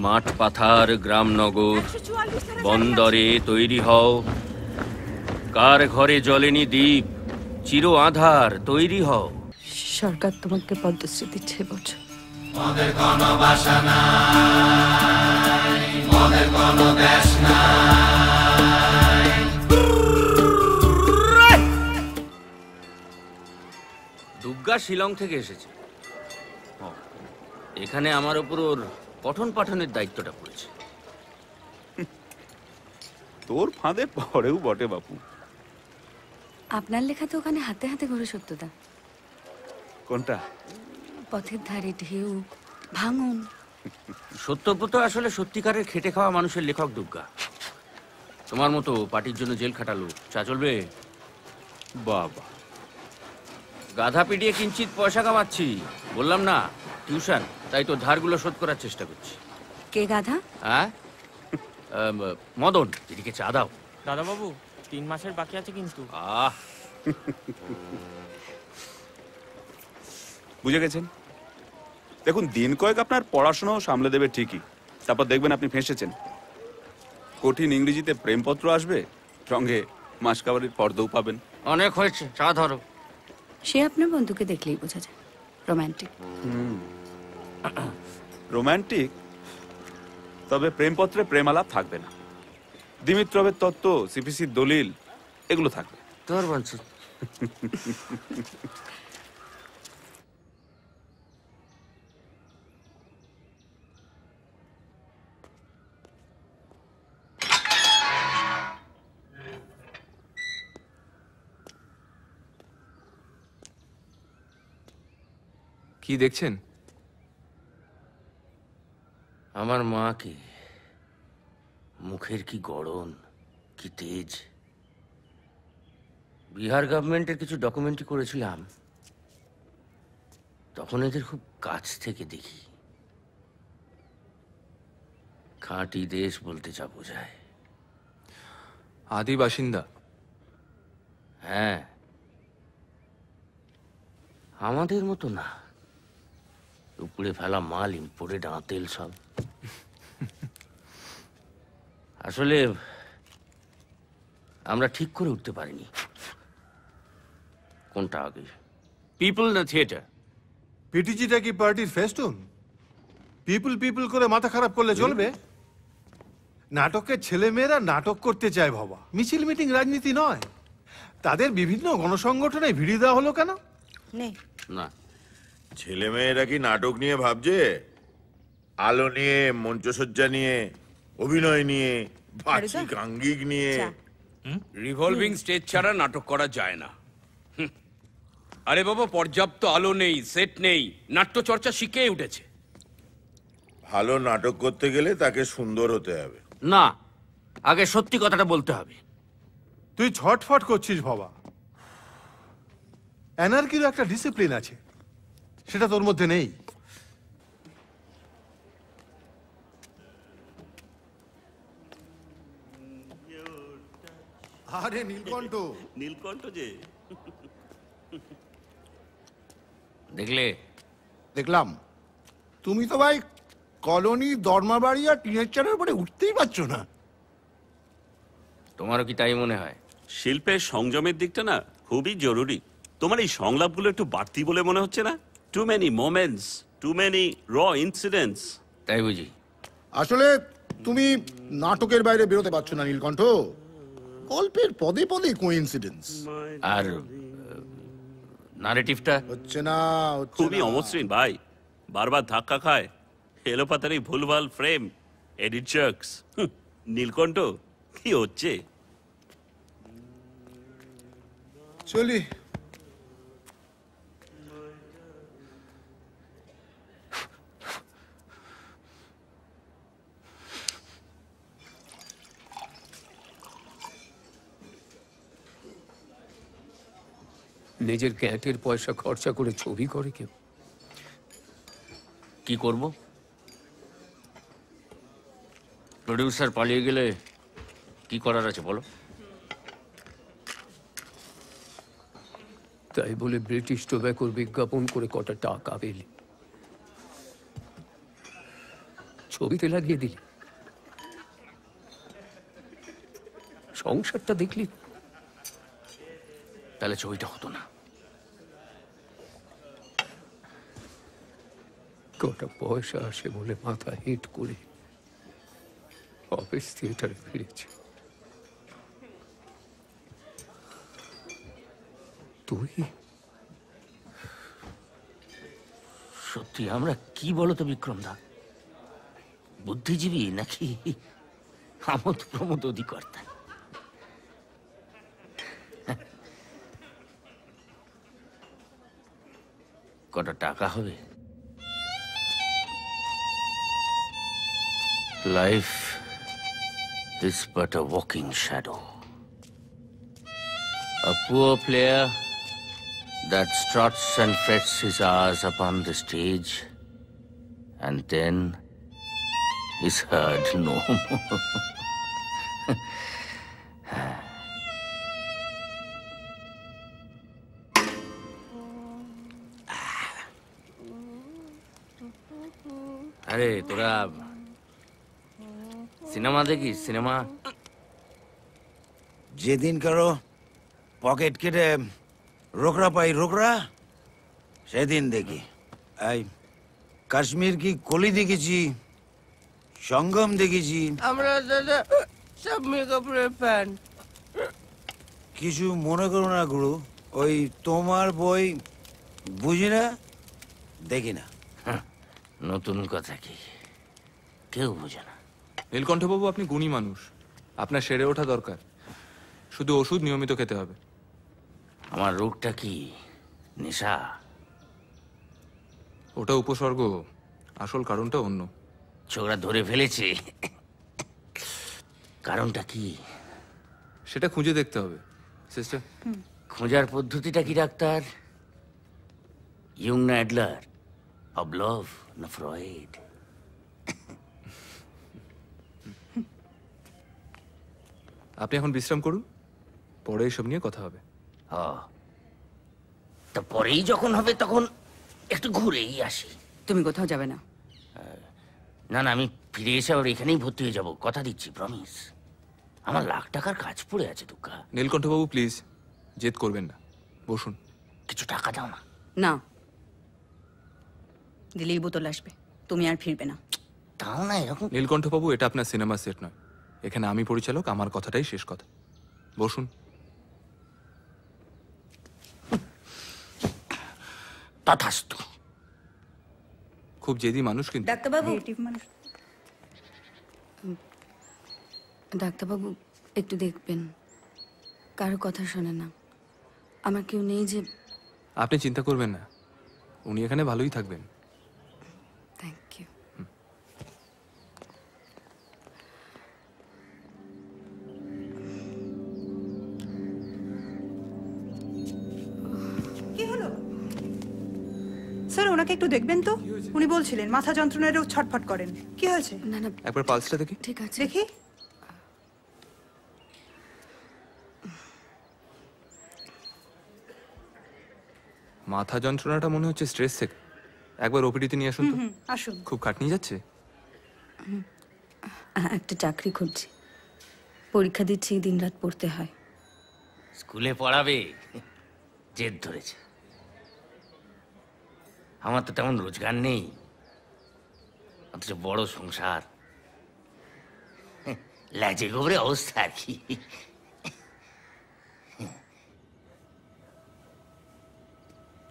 মাঠ পাথার গ্রাম নগর বন্দরে তৈরি হও, কার ঘরে জ্বলেনি দ্বীপ চির আধার তৈরি হও। সরকার তোমাকে পদ্মশ্রী দিচ্ছে বছর। মদের কোনো বাসা নাই, মদের কোনো দেশ নাই। দুর্গা শিলং থেকে এসেছে। এখানে আমার উপর ওর পঠন পাঠনের দায়িত্বটা পড়েছে। তোর ফাঁদে পড়েও বটে বাপু। আপনার লেখা তো ওখানে হাতে হাতে ঘুরে সত্যতা। কোনটা? পথের ধারে ঢেউ, ভাঙন। সত্যব্রত আসলে সত্যিকারের খেটে খাওয়া মানুষের লেখক দুর্গা। তোমার মতো পার্টির জন্য জেল খাটালো, চা চলবে? বাবা, গাধা পিটিয়ে কিঞ্চিত পয়সা কামাচ্ছি, বললাম না টিউশন, তাই তো ধারগুলো শোধ করার চেষ্টা করছি। কে গাধা? হ্যাঁ, মদন, এদিকে চা দাও। দাদা বাবু, 3 মাসের বাকি আছে কিন্তু। বুঝে গেছেন? দেখুন, দিন কয়েক আপনার পড়াশোনাও সামলে দেবে ঠিকই, তারপর দেখবেন আপনি ফেঁসেছেন। কঠিন ইংরেজিতে প্রেমপত্র আসবে, সঙ্গে মাসকাবারির ফর্দও পাবেন। অনেক হয়েছে, চা ধরো। সে আপনার বন্ধুকে দেখলেই বোঝা যায় রোমান্টিক। রোমান্টিক, তবে প্রেমপত্রে প্রেমালাপ থাকবে না। দিমিত্রবের তত্ত্ব, সিপিসির দলিল, এগুলো থাকবে। তোর বলছি কি দেখছেন? আমার মাকে, মুখের কি গড়ন, কি তেজ। বিহার গভর্নমেন্টের কিছু ডকুমেন্টারি করেছিলাম, তখন এদের খুব কাছ থেকে দেখি। খাঁটি দেশ বলতে যা বোঝায়। আদি বাসিন্দা? হ্যাঁ, আমাদের মতো না, উপড়ে ফেলা মাল, ইম্পোর্টেড আঁতেল সব। আসলে আমরা ঠিক করে উঠতে পারিনি কোনটা আগে, পিপল না থিয়েটার। পিটিজিটা কি পার্টির ফেস্টুন? পিপল পিপল করে মাথা খারাপ করলে চলবে? নাটকের ছেলেমেয়েরা নাটক করতে চায় বাবা, মিছিল মিটিং রাজনীতি নয়। তাদের বিভিন্ন গণসংগঠনে ভিড়িয়ে দেওয়া হলো কেন? না, ছেলেমেয়েরা কি নাটক নিয়ে ভাবছে? আলো নিয়ে, মঞ্চসজ্জা নিয়ে, অভিনয় নিয়ে, বাচিক আঙ্গিক নিয়ে। রিভলভিং স্টেজ ছাড়া নাটক করা যায় না। আরে বাবা, পর্যাপ্ত আলো নেই, সেট নেই, নাট্যচর্চা শিখেই উঠেছে। ভালো নাটক করতে গেলে তাকে সুন্দর হতে হবে। না, আগে সত্যি কথাটা বলতে হবে। তুই ছটফট করছিস বাবা। অ্যানার্কিরও একটা ডিসিপ্লিন আছে, সেটা তোর মধ্যে নেই। আরে নীলকণ্ঠ, নীলকণ্ঠ যে দেখলে? দেখলাম। তুমি তো ভাই কলোনি, দরমাবাড়ি আর টিনেজারের উপরে উঠতেই পারছো না। তোমারও কি তাই মনে হয়? শিল্পের সংযমের দিকটা না খুবই জরুরি। তোমার এই সংলাপগুলো একটু বাড়তি বলে মনে হচ্ছে না? Too many moments, too many র ইনসিডেন্টস। তাই বুঝি? আসলে তুমি নাটকের বাইরে বেরোতে পারছো না নীলকণ্ঠ। গল্পের পদে পদে কোইন্সিডেন্স। আর নারেটিভটা হচ্ছে না। খুবই অমসৃণ ভাই, বারবার ধাক্কা খায়, এলোপাতারি ভুলভাল ফ্রেম, এডিট জার্কস। নীলকণ্ঠ, কি হচ্ছে? চলি। নিজের ক্যাটের পয়সা খরচা করে ছবি করে কেউ। কি করব? প্রডিউসার পালিয়ে গেলে কি করার আছে বলো? তাই বলে ব্রিটিশ টোব্যাকোর বিজ্ঞাপন করে কটা টাকা পেলি। ছবিতে লাগিয়ে দিলি। সংসারটা দেখলি, তাহলে ছবিটা হতো না। কটা পয়সা আসে বলে মাথা হিট করে অফিস থিয়েটারে ফিরেছে। তুই সত্যি আমরা কি বলতো বিক্রম দা, বুদ্ধিজীবী নাকি আমোদ প্রমোদ অধিকর্তা? কত টাকা হবে? Life is but a walking shadow, a poor player that struts and frets his hours upon the stage and then is heard no more. আরে তোরা সিনেমা দেখিস? সিনেমা যেদিন কারো পকেট কেটে রোকরা পাই রোকরা, সেদিন দেখি। এই কাশ্মীর কি কলি দেখেছি, সঙ্গম দেখেছি। আমরা দাদা সব মেকআপের ফ্যান। কিছু মনে করো না গুরু, ওই তোমার বই বুঝি না, দেখি না। নতুন কথা কি কেউ বোঝে না। নীলকণ্ঠবাবু, আপনি গুণী মানুষ, আপনার সেরে ওঠা দরকার। শুধু ওষুধ নিয়মিত খেতে হবে। আমার রোগটা কি নেশা? ওটা উপসর্গ, আসল কারণটা অন্য। ছোকরা ধরে ফেলেছে, কারণটা কি সেটা খুঁজে দেখতে হবে সিস্টার। খোঁজার পদ্ধতিটা কি ডাক্তার? ইয়ং না অ্যাডলার, পাভলভ না ফ্রয়েড? আপনি এখন বিশ্রাম করুন, পরে এসব নিয়ে কথা হবে। তা পরেই যখন হবে তখন একটু ঘুরেই আসি। তুমি কোথাও যাবে না? না না, আমি ফিরে এসে আবার এখানেই ভর্তি হয়ে যাব, কথা দিচ্ছি, প্রমিস। আমার লাখ টাকার কাজ পড়ে আছে দুর্গা। নীলকণ্ঠবাবু প্লিজ জেদ করবেন না, বসুন। কিছু টাকা দাও না। না দিলেই বোতল আসবে, তুমি আর ফিরবে না। তাও না এরকম। নীলকণ্ঠবাবু, এটা আপনার সিনেমা সেট নয়, এখানে আমি পরিচালক, আমার কথাটাই শেষ কথা। বসুন। তথাস্তু। খুব জেদি মানুষ কিন্তু। ডাক্তারবাবু, ডাক্তারবাবু একটু দেখবেন, কারো কথা শোনে না। আমার কেউ নেই যে। আপনি চিন্তা করবেন না, উনি এখানে ভালোই থাকবেন। Thank you. কি হলো স্যার? ওনাকে একটু দেখবেন তো, উনি বলছিলেন মাথা যন্ত্রণারও ছটফট করেন। কি হয়েছে? না না, একবার পালসটা দেখি। ঠিক আছে, দেখি। মাথা যন্ত্রণাটা মনে হচ্ছে স্ট্রেস থেকে। একবার ওপিডিতে নিয়ে আসুন তো। আসুন। খুব খাটনি যাচ্ছে। একটা চাকরি খুঁজছি, পরীক্ষা দিচ্ছি, দিনরাত পড়তে হয়। স্কুলে পড়াবে, জেদ ধরেছে। আমার তো তেমন রোজগার নেই, অথচ বড় সংসার, লাজে গোবরে অবস্থা আর কি।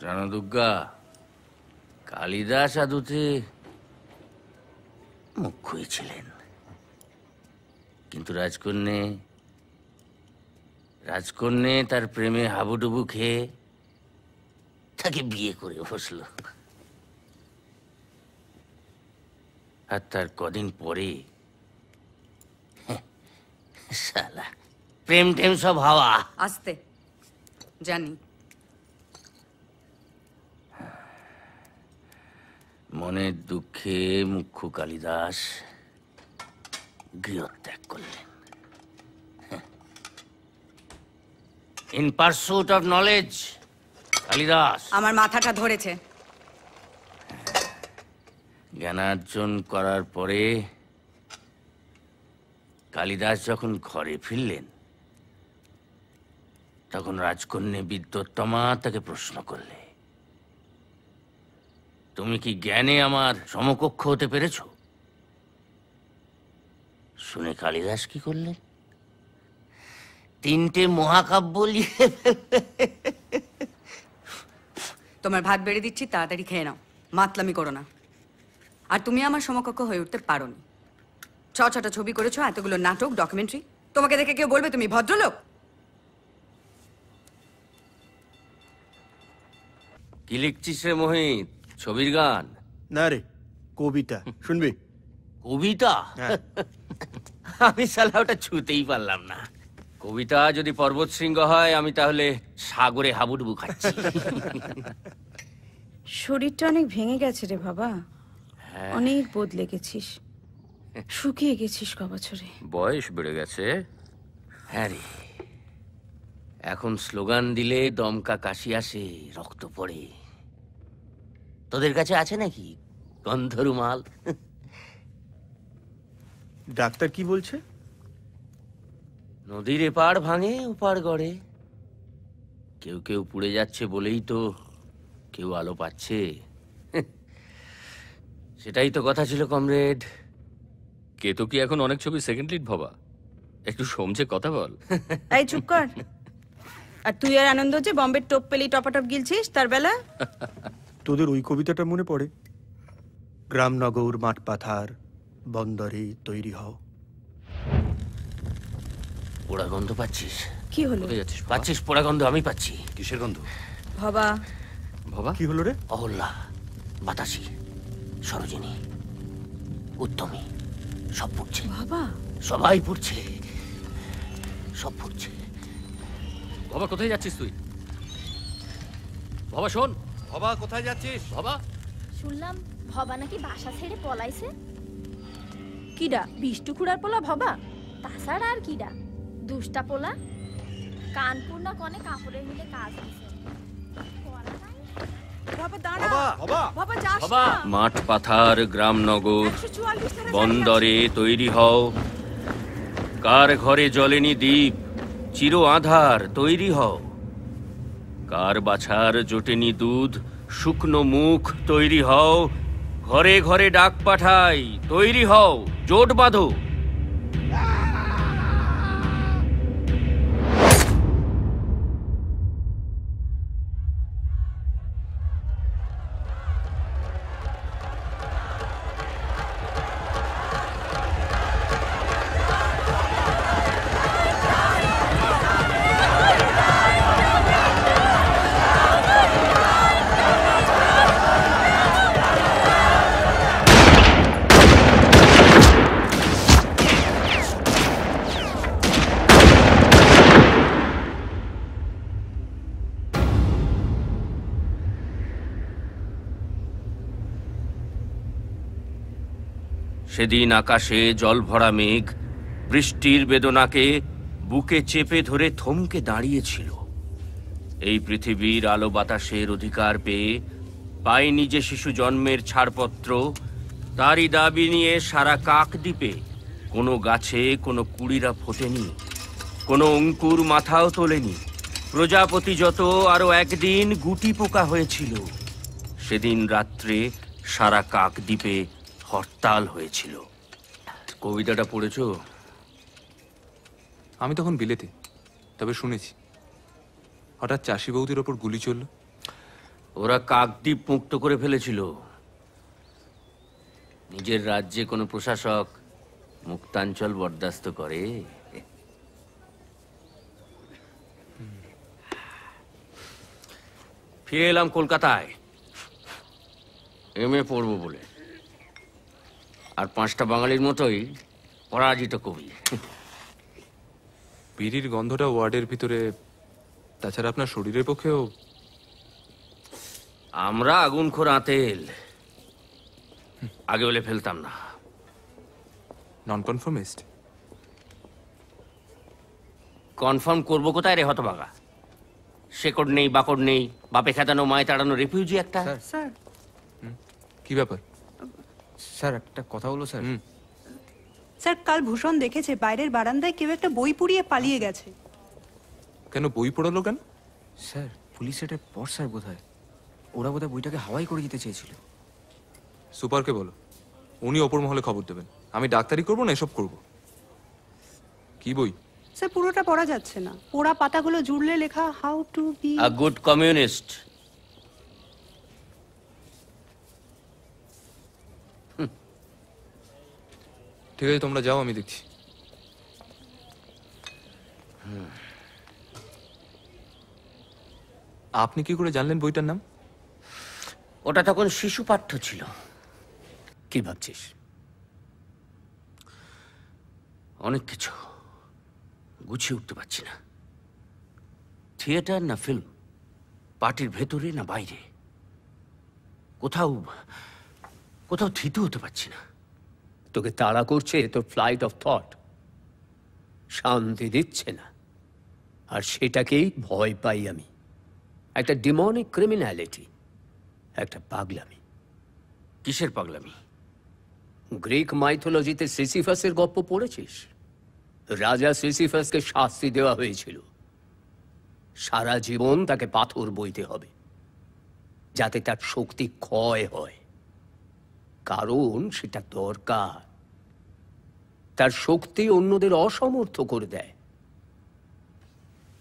জানো দুর্গা, কালিদাস আদুতে মুখ্যই ছিলেন, কিন্তু রাজকন্যে তার প্রেমে হাবুডুবু খেয়ে তাকে বিয়ে করে বসল। আর তার কদিন পরে শালা প্রেম টেম সব হাওয়া। আস্তে, জানি। মনের দুঃখে মুখ্য কালিদাস গৃহত্যাগ করলেন। In pursuit of knowledge, Kalidas আমার মাথাটা ধরেছে। জ্ঞানার্জন করার পরে কালিদাস যখন ঘরে ফিরলেন, তখন রাজকন্যা বিদ্যোত্তমা তাকে প্রশ্ন করলে, তুমি কি জ্ঞানে আমার সমকক্ষ হতে পেরেছ? শুনে কালিদাস কি করলেন? 3টে মহাকাব্য লিখে তোমার ভাত বেড়ে দিচ্ছি, তাড়াতাড়ি খেয়ে নাও, মাতলামি করো না। আর তুমি আমার সমকক্ষ হয়ে উঠতে পারোনি। 6টা ছবি করেছো, এতগুলো নাটক, ডকুমেন্টারি। তোমাকে দেখে কেউ বলবে তুমি ভদ্রলোক? কি লিখছিস রে মোহিত? ছবির গান? না রে, কবিতা। শুনবি? কবিতা? আমি শালা ওটা ছুতেই পারলাম না। কবিতা যদি পর্বত শৃঙ্গ হয়, আমি তাহলে সাগরে হাবুডুবু খাচ্ছি। শরীরটা অনেক ভেঙে গেছে রে বাবা, অনেক বদলে গেছিস, শুকিয়ে গেছিস ক বছরে। বয়স বেড়ে গেছে। হ্যাঁ রে, এখন স্লোগান দিলে দমকা কাশি আসে, রক্ত পড়ে। তোদের কাছে আছে নাকি গন্ধরুমাল? ডাক্তার কি বলছে? নদীর এপার ভাঙে ওপার গড়ে। কেউ কেউ পুড়ে যাচ্ছে বলেই তো কেউ আলো পাচ্ছে। সেটাই তো কথা ছিল কমরেড। কেতো কি এখন অনেক ছবি সেকেন্ড লিড ভাবা? একটু সমঝে কথা বল। এই চুপ কর। আর তুই আর আনন্দ যে বম্বের টপ পেলি টপাটপ গিলছিস তার বেলা? তোদের ওই কবিতাটা মনে পড়ে? গ্রামনগর মাঠ পাথার বন্দরে তৈরি হও। পোড়া গন্ধ পাচ্ছিস? কি হলো? পাচ্ছিস পোড়া গন্ধ? আমি পাচ্ছি। কিসের গন্ধ? বাবা বাবা কি হলো রে? অহল্যা, বাতাসি, সরোজিনী, উত্তমী সব পুড়ছে। বাবা সবাই পুড়ছে, সব পুড়ছে। বাবা কোথায় যাচ্ছিস তুই? বাবা শোন। বাবা কোথায় যাচ্ছিস? বাবা শুনলাম ভবা নাকি বাসা ছেড়ে পলাইছে। কিডা? বিষ্টু খুড়ার পোলা ভবা? তাছাড়া আর কিডা? দুষ্টা পোলা। কানপুর না কনে কাপড়ের মিলে কাজ দিছে। বাবা দাঁড়া। বাবা যাস না। মাঠ পাথার গ্রামনগর বন্দরে তৈরি হও। কার ঘরে জ্বলেনি দ্বীপ চির আধার তৈরি হও। কার বাছার জোটেনি দুধ শুকনো মুখ তৈরি হও। ঘরে ঘরে ডাক পাঠাই তৈরি হও, জোট বাঁধো। সেদিন আকাশে জল ভরা মেঘ বৃষ্টির বেদনাকে বুকে চেপে ধরে থমকে দাঁড়িয়েছিল। এই পৃথিবীর আলো বাতাসের অধিকার পেয়ে পায়নি যে শিশু জন্মের ছাড়পত্র, তারই দাবি নিয়ে সারা কাকদ্বীপে কোনো গাছে কোনো কুড়িরা ফোটেনি, কোনো অঙ্কুর মাথাও তোলেনি। প্রজাপতি যত আরো একদিন গুটি পোকা হয়েছিল। সেদিন রাত্রে সারা কাকদ্বীপে হরতাল হয়েছিল। কবিতাটা পড়েছো? আমি তখন বিলেতে, তবে শুনেছি হঠাৎ চাষি বৌদির ওপর গুলি চলল। ওরা কাকদ্বীপ মুক্ত করে ফেলেছিল। নিজের রাজ্যে কোনো প্রশাসক মুক্তাঞ্চল বরদাস্ত করে? ফিরে এলাম কলকাতায় এমএ পড়ব বলে। আর 5টা বাঙালির মতোই পরাজিত কবি। বিড়ির গন্ধটা ওয়ার্ডের ভিতরে, তাছাড়া আপনার শরীরের পক্ষেও। আমরা আগুনখোর আতেল, আগে বলে ফেলতাম না। নন কনফার্মিস্ট? কনফার্ম করবো কোথায় রে হতবাগা? শেকড় নেই, বাকড় নেই, বাপে খেতানো মায় তাড়ানো রেফিউজি একটা। কি ব্যাপার? স্যার একটা কথা বলো স্যার। স্যার কাল ভূষণ দেখেছে বাইরের বারান্দায় কেউ একটা বই পুড়িয়ে পালিয়ে গেছে। কেন বই পড়ালো কেন? স্যার পুলিশ এটা পর স্যার বোধ হয়, ওরা বোধহয় বইটাকে হাওয়াই করে দিতে চেয়েছিল। সুপারকে বলো, উনি ওপর মহলে খবর দেবেন। আমি ডাক্তারি করবো না এসব করব। কি বই? স্যার পুরোটা পড়া যাচ্ছে না, পোড়া পাতাগুলো জুড়লে লেখা how to be a good communist. ঠিক আছে তোমরা যাও, আমি দেখছি। আপনি কি করে জানলেন বইটার নাম? ওটা তখন শিশু পাঠ্য ছিল। কি ভাবছিস? অনেক কিছু গুছিয়ে উঠতে পারছি না। থিয়েটার না ফিল্ম, পার্টির ভেতরে না বাইরে, কোথাও কোথাও থিতু হতে পারছি না। তোকে তাড়া করছে তোর ফ্লাইট অফ থট, শান্তি দিচ্ছে না। আর সেটাকেই ভয় পাই আমি। একটা ডিমনিক ক্রিমিনালিটি, একটা পাগলামি। কিসের পাগলামি? গ্রিক মাইথোলজিতে সিসিফাসের গল্প পড়েছিস? রাজা সিসিফাসকে শাস্তি দেওয়া হয়েছিল, সারা জীবন তাকে পাথর বইতে হবে যাতে তার শক্তি ক্ষয় হয়, কারণ সেটা দরকার। তার শক্তি অন্যদের অসমর্থ করে দেয়।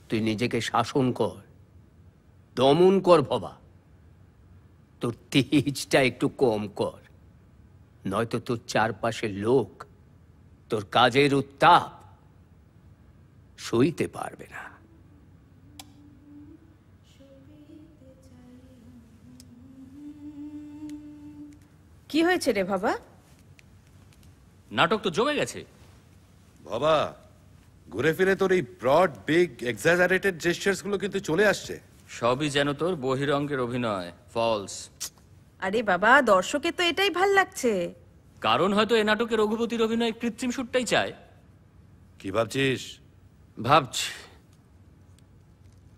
তুই নিজেকে শাসন কর, দমন কর ভবা, তোর তেজটা একটু কম কর, নয়তো তোর চারপাশের লোক তোর কাজের উত্তাপ সইতে পারবে না। কি হয়েছে রে বাবা? নাটক তো জমে গেছে বাবা। ঘুরে ফিরে তোর এই ব্রড বিগ এক্সাজারেটেড জেস্টার্স গুলো কিন্তু চলে আসছে। সবই যেন তোর বহিরঙ্গের অভিনয়, ফলস। আরে বাবা, দর্শকের তো এটাই ভাল লাগছে। কারণ হয়তো এ নাটকে রঘুপতির অভিনয় কৃত্রিম সুরটাই চায়। কি ভাবছিস? ভাবছি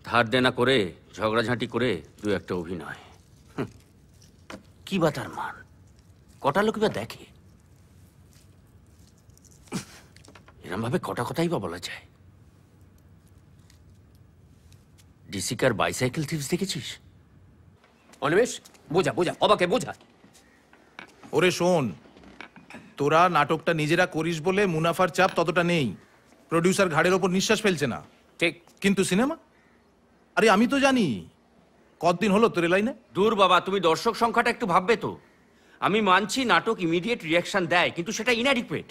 ধার দেনা করে, ঝগড়াঝাঁটি করে দু একটা অভিনয়। কি বা তার মান? কটা লোক বা দেখে? এরম ভাবে কটা কথাই বা বলা যায়। ডিসিকার বাইসাইকেল থিপস দেখেছিস? অনিমেষ বোঝা বোঝা, অবাকে বোঝা। ওরে শোন, তোরা নাটকটা নিজেরা করিস বলে মুনাফার চাপ ততটা নেই, প্রডিউসার ঘাড়ের ওপর নিঃশ্বাস ফেলছে না। ঠিক। কিন্তু সিনেমা, আরে আমি তো জানি। কতদিন হলো তোর লাইনে? দূর বাবা, তুমি দর্শক সংখ্যাটা একটু ভাববে তো। আমি মানছি নাটক ইমিডিয়েট রিয়াকশন দেয়, কিন্তু সেটা ইনঅ্যাডিকুয়েট।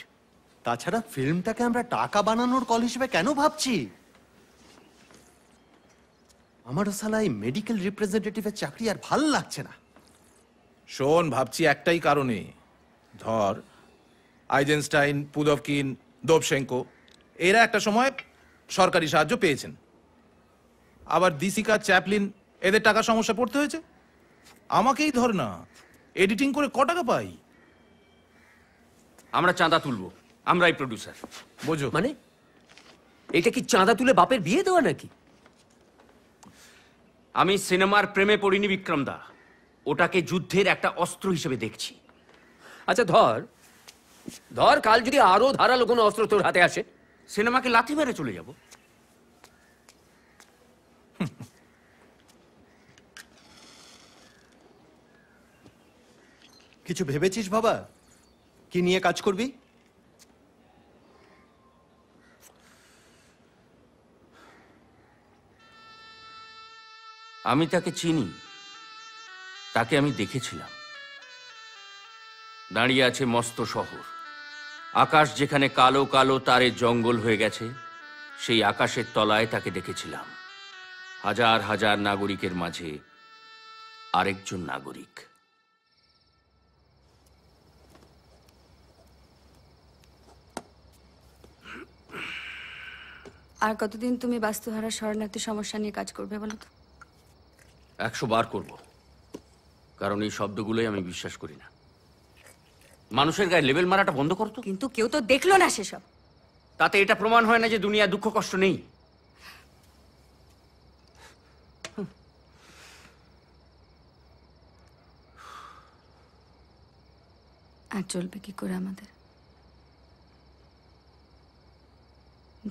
তাছাড়া ফিল্মটাকে আমরা টাকা বানানোর কল হিসেবে কেন ভাবছি? আমারও সালা এই মেডিকেল রিপ্রেজেন্টেটিভের চাকরি আর ভাল লাগছে না। শোন, ভাবছি একটাই কারণে। ধর আইজেনস্টাইন, পুদভকিন, দোবশেঙ্কো এরা একটা সময় সরকারি সাহায্য পেয়েছেন। আবার দিসিকা, চ্যাপলিন এদের টাকা সমস্যা পড়তে হয়েছে। আমাকেই ধর না, এডিটিং করে ক টাকা পাই? আমরা চাঁদা তুলবো, আমরাই প্রডিউসার। বোঝো মানে এটা কি চাঁদা তুলে বাপের বিয়ে দেওয়া নাকি? আমি সিনেমার প্রেমে পড়িনি বিক্রম দা, ওটাকে যুদ্ধের একটা অস্ত্র হিসেবে দেখছি। আচ্ছা ধর ধর কাল যদি আরো ধারালো কোনো অস্ত্র তোর হাতে আসে, সিনেমাকে লাথি মেরে চলে যাব। কিছু ভেবেছিস বাবা? কি নিয়ে কাজ করবি? আমি তাকে চিনি, তাকে আমি দেখেছিলাম। দাঁড়িয়ে আছে মস্ত শহর, আকাশ যেখানে কালো কালো তারে জঙ্গল হয়ে গেছে, সেই আকাশের তলায় তাকে দেখেছিলাম। হাজার হাজার নাগরিকের মাঝে আরেকজন নাগরিক। আর কতদিন তুমি বাস্তুহারা শরণার্থী সমস্যা নিয়ে কাজ করবে বলো তো? 100 বার করব, কারণ এই শব্দগুলোই আমি বিশ্বাস করি না। মানুষের গায়ে লেবেল মারাটা বন্ধ করতো। কিন্তু কেউ তো দেখলো না সেসব। তাতে এটা প্রমাণ হয় না যে দুনিয়া দুঃখ কষ্ট নেই। আর চলবে কি করে আমাদের?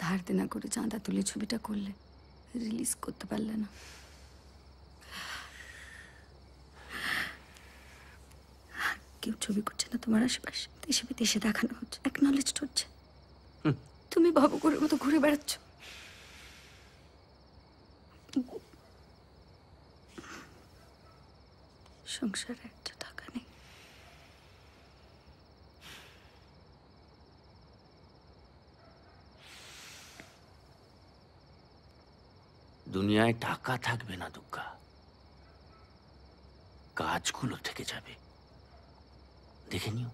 ধার দেনা করে চাঁদা তুলে ছবিটা করলে, রিলিজ করতে পারলে না। কেউ ছবি করছে না তোমার আশেপাশে, দেশে বিদেশে দেখানো হচ্ছে, অ্যাকনলেজড হচ্ছে। তুমি ভবঘুরের মতো ঘুরে বেড়াচ্ছ। সংসারে একটা টাকা নেই। দুনিয়ায় টাকা থাকবে না দুর্গা, কাজগুলো থেকে যাবে, দেখে নিও।